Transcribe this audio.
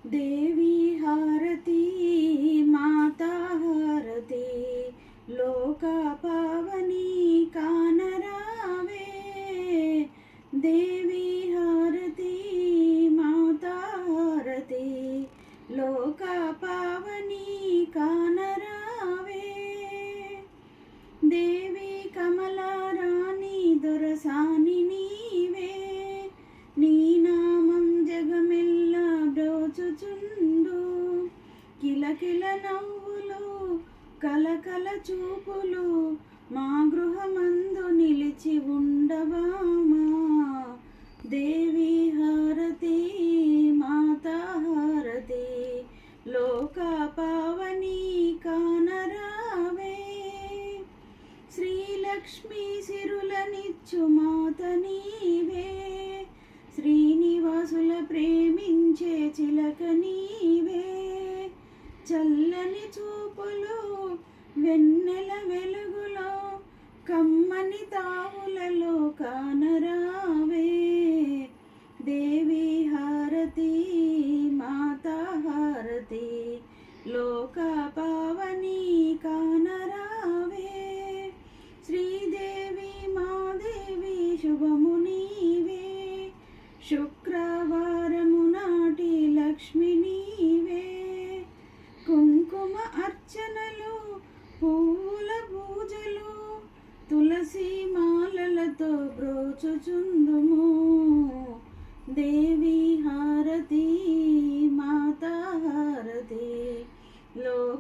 देवी हारती माता हारती लोका पावनी कानरावे। देवी हारती माता हारती लोका पावनी कानरावे। देवी कमला रानी दुरसानी नीवे नी नामं जगमेल्ला ब्रोचुచుండు। కిలకిల నవ్వులు కలకల చూపులు మా గృహమందు నిలిచి ఉండవామా। దేవి హారతి మాతా హారతి లోకా పావని కానరావే। శ్రీలక్ష్మీ సిరులనిచ్చు మాత నీవే శ్రీనివాసుల ప్రేమించే చిలక నీవే। చల్లని చూపులు వెన్నెల వెలుగులో కమ్మని తావులలో కానరావే। దేవి హారతి మాతా హారతి లోకా పావని కానరావే। శ్రీదేవి మాదేవి శుభము నీవే శుక్రవారము నాటి లక్ష్మి నీవే। కుంకుమ అర్చనలు పువ్వుల పూజలు తులసి మాలలతో బ్రోచుచుందుము। దేవి హారతి మాతా హారతి లో